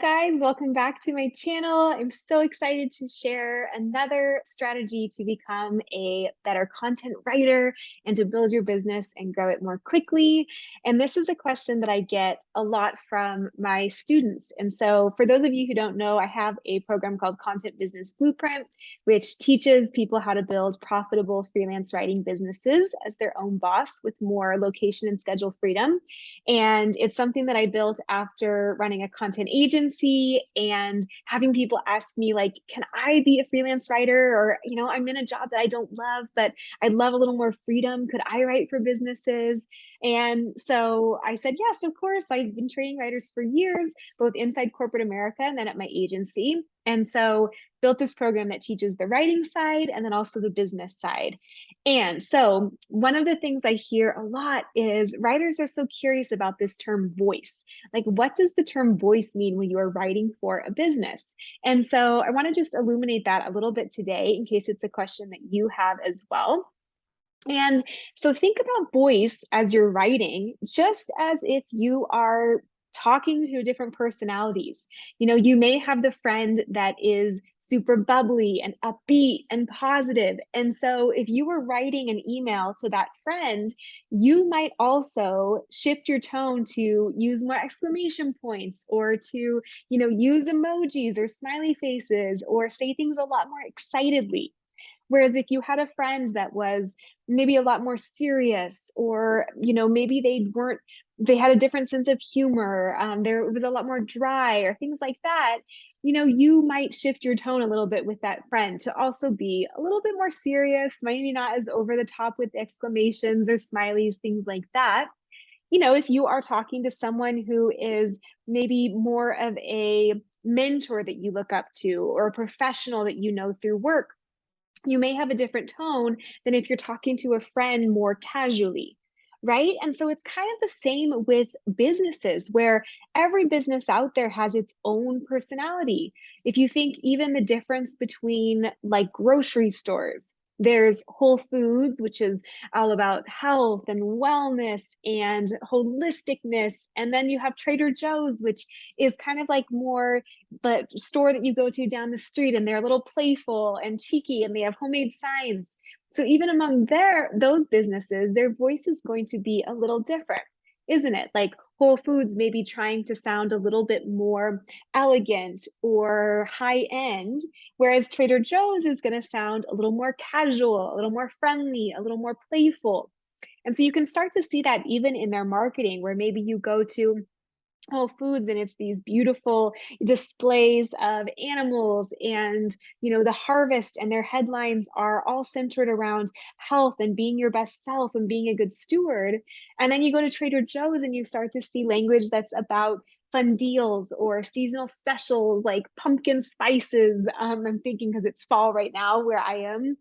guys, welcome back to my channel. I'm so excited to share another strategy to become a better content writer and to build your business and grow it more quickly. And this is a question that I get a lot from my students. And so for those of you who don't know, I have a program called Content Business Blueprint, which teaches people how to build profitable freelance writing businesses as their own boss with more location and schedule freedom. And it's something that I built after running a content agency and having people ask me, like, can I be a freelance writer? Or, I'm in a job that I don't love, but I'd love a little more freedom. Could I write for businesses? And so I said, yes, of course. I've been training writers for years, both inside corporate America and then at my agency. And so built this program that teaches the writing side and then also the business side. And so one of the things I hear a lot is writers are so curious about this term voice. Like, what does the term voice mean when you are writing for a business? And so I want to just illuminate that a little bit today in case it's a question that you have as well. And so think about voice as you're writing, just as if you are talking to different personalities. You may have the friend that is super bubbly and upbeat and positive. And so if you were writing an email to that friend, you might also shift your tone to use more exclamation points or to, use emojis or smiley faces or say things a lot more excitedly. Whereas if you had a friend that was maybe a lot more serious, or, maybe they had a different sense of humor, there was a lot more dry or things like that, you might shift your tone a little bit with that friend to also be a little bit more serious, maybe not as over the top with exclamations or smileys, things like that. If you are talking to someone who is maybe more of a mentor that you look up to or a professional that you know through work, you may have a different tone than if you're talking to a friend more casually, right? And so it's kind of the same with businesses, where every business out there has its own personality. If you think even the difference between like grocery stores, there's Whole Foods, which is all about health and wellness and holisticness. And then you have Trader Joe's, which is kind of like more the store that you go to down the street, and they're a little playful and cheeky and they have homemade signs. So even among those businesses, their voice is going to be a little different, isn't it? Like Whole Foods may be trying to sound a little bit more elegant or high end, whereas Trader Joe's is going to sound a little more casual, a little more friendly, a little more playful. And so you can start to see that even in their marketing, where maybe you go to Whole Foods and it's these beautiful displays of animals and, the harvest, and their headlines are all centered around health and being your best self and being a good steward. And then you go to Trader Joe's and you start to see language that's about fun deals or seasonal specials like pumpkin spices. I'm thinking because it's fall right now where I am.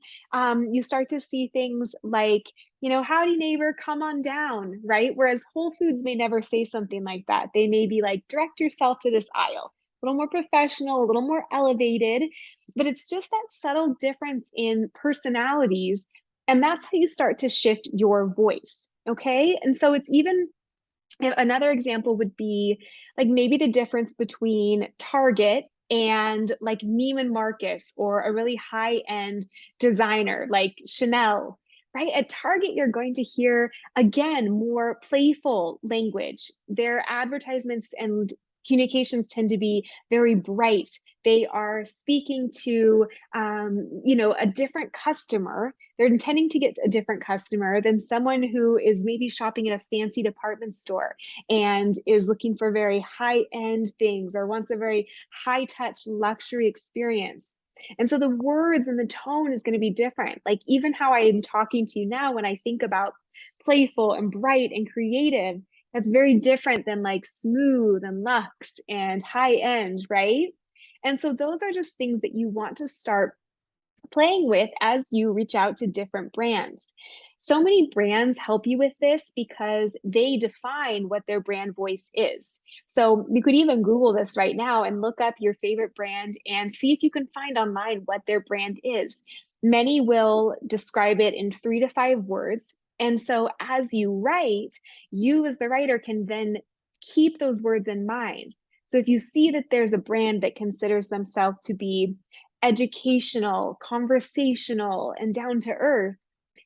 You start to see things like, howdy neighbor, come on down, right? Whereas Whole Foods may never say something like that. They may be like, direct yourself to this aisle, a little more professional, a little more elevated, but it's just that subtle difference in personalities. And that's how you start to shift your voice. Okay. And so it's even another example would be like maybe the difference between Target and like Neiman Marcus, or a really high end designer like Chanel, right? At Target, you're going to hear, again, more playful language. Their advertisements and communications tend to be very bright. They are speaking to, a different customer. They're intending to get a different customer than someone who is maybe shopping at a fancy department store and is looking for very high-end things or wants a very high-touch luxury experience. And so the words and the tone is going to be different. Like even how I am talking to you now, when I think about playful and bright and creative, that's very different than like smooth and luxe and high end, right? And so those are just things that you want to start playing with as you reach out to different brands. So many brands help you with this because they define what their brand voice is. So you could even Google this right now and look up your favorite brand and see if you can find online what their brand is. Many will describe it in 3 to 5 words. And so as you write, you as the writer can then keep those words in mind. So if you see that there's a brand that considers themselves to be educational, conversational, and down to earth,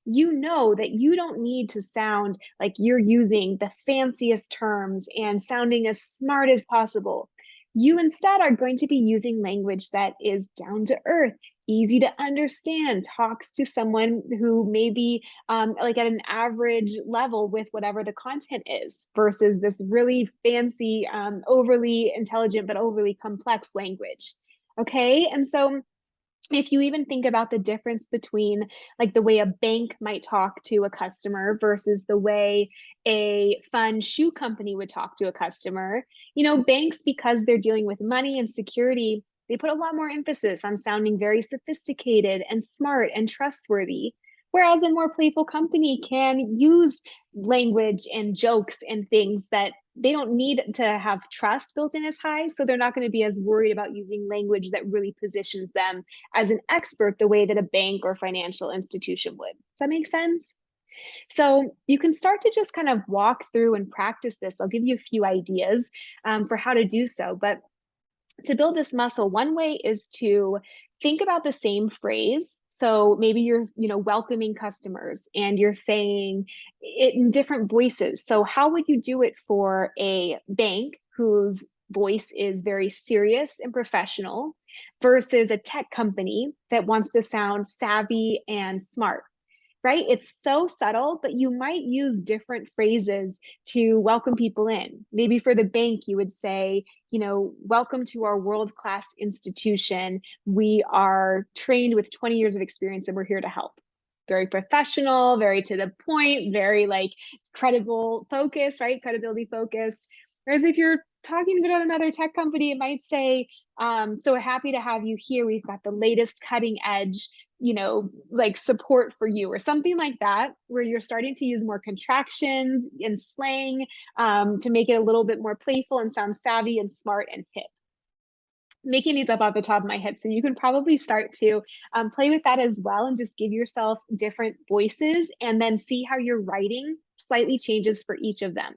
you know that you don't need to sound like you're using the fanciest terms and sounding as smart as possible. You instead are going to be using language that is down to earth, easy to understand, talks to someone who may be like at an average level with whatever the content is, versus this really fancy, overly intelligent, but overly complex language. Okay. And so if you even think about the difference between like the way a bank might talk to a customer versus the way a fun shoe company would talk to a customer, banks, because they're dealing with money and security, they put a lot more emphasis on sounding very sophisticated and smart and trustworthy. Whereas a more playful company can use language and jokes and things that they don't need to have trust built in as high. So they're not going to be as worried about using language that really positions them as an expert the way that a bank or financial institution would. Does that make sense? So you can start to just kind of walk through and practice this. I'll give you a few ideas for how to do so. But to build this muscle, one way is to think about the same phrase. So maybe you're, welcoming customers and you're saying it in different voices. So how would you do it for a bank whose voice is very serious and professional versus a tech company that wants to sound savvy and smart? Right? It's so subtle, but you might use different phrases to welcome people in. Maybe for the bank, you would say, welcome to our world-class institution. We are trained with 20 years of experience and we're here to help. Very professional, very to the point, very like credible focus, right? Credibility focused. Whereas if you're talking about another tech company, it might say, so happy to have you here. We've got the latest cutting edge, like support for you, or something like that, where you're starting to use more contractions and slang to make it a little bit more playful and sound savvy and smart and hip. Making these up off the top of my head. So you can probably start to play with that as well and just give yourself different voices and then see how your writing slightly changes for each of them.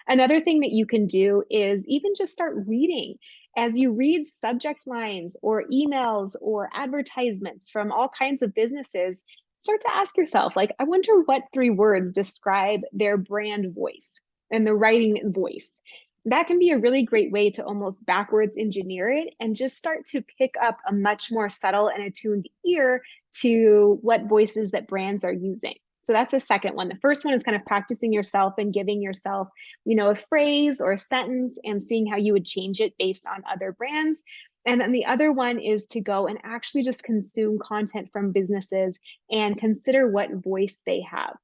Another thing that you can do is even just start reading. As you read subject lines or emails or advertisements from all kinds of businesses, start to ask yourself, like, I wonder what 3 words describe their brand voice and the writing voice. That can be a really great way to almost backwards engineer it and just start to pick up a much more subtle and attuned ear to what voices that brands are using. So that's the second one. The first one is kind of practicing yourself and giving yourself, a phrase or a sentence and seeing how you would change it based on other brands. And then the other one is to go and actually just consume content from businesses and consider what voice they have.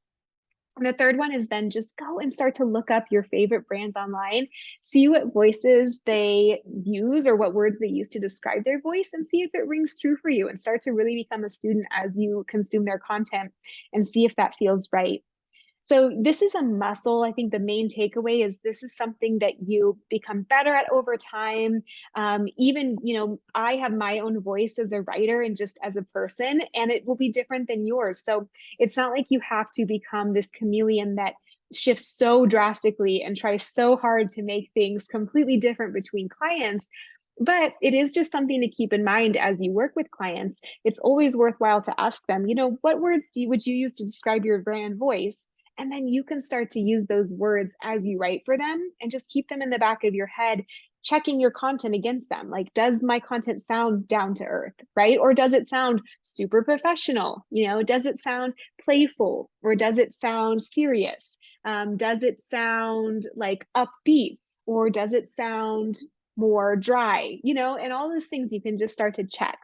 And the third one is then just go and start to look up your favorite brands online, see what voices they use or what words they use to describe their voice, and see if it rings true for you, and start to really become a student as you consume their content and see if that feels right. So this is a muscle. I think the main takeaway is this is something that you become better at over time. Even, I have my own voice as a writer and just as a person, and it will be different than yours. So it's not like you have to become this chameleon that shifts so drastically and tries so hard to make things completely different between clients. But it is just something to keep in mind as you work with clients. It's always worthwhile to ask them, what words would you use to describe your brand voice? And then you can start to use those words as you write for them and just keep them in the back of your head, checking your content against them. Like, does my content sound down to earth, right? Or does it sound super professional? Does it sound playful or does it sound serious? Does it sound like upbeat or does it sound more dry? And all those things you can just start to check.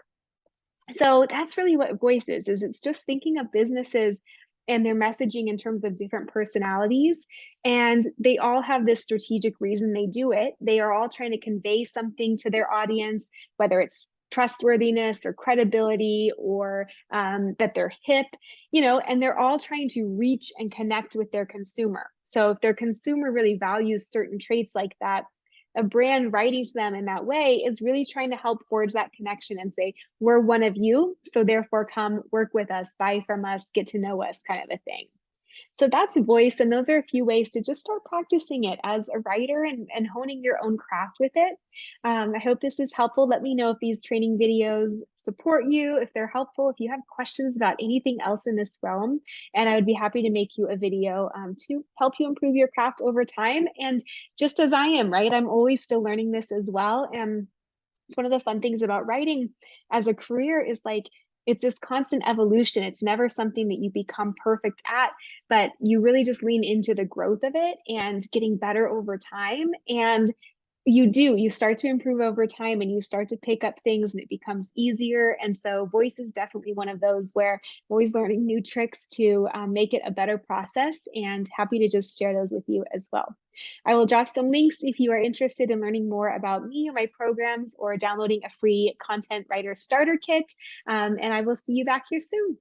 So that's really what voice is it's just thinking of businesses and their messaging in terms of different personalities. And they all have this strategic reason they do it. They are all trying to convey something to their audience, whether it's trustworthiness or credibility or that they're hip, and they're all trying to reach and connect with their consumer. So if their consumer really values certain traits like that, a brand writing to them in that way is really trying to help forge that connection and say, we're one of you, so therefore come work with us, buy from us, get to know us, kind of a thing. So that's voice, and those are a few ways to just start practicing it as a writer and honing your own craft with it. I hope this is helpful. Let me know if these training videos support you, if they're helpful, if you have questions about anything else in this realm, and I would be happy to make you a video to help you improve your craft over time. And just as I am, right? I'm always still learning this as well. And it's one of the fun things about writing as a career is like it's this constant evolution. It's never something that you become perfect at, but you really just lean into the growth of it and getting better over time. And you start to improve over time and you start to pick up things and it becomes easier. And so voice is definitely one of those where I'm always learning new tricks to make it a better process, and happy to just share those with you as well. I will drop some links if you are interested in learning more about me or my programs or downloading a free content writer starter kit. And I will see you back here soon.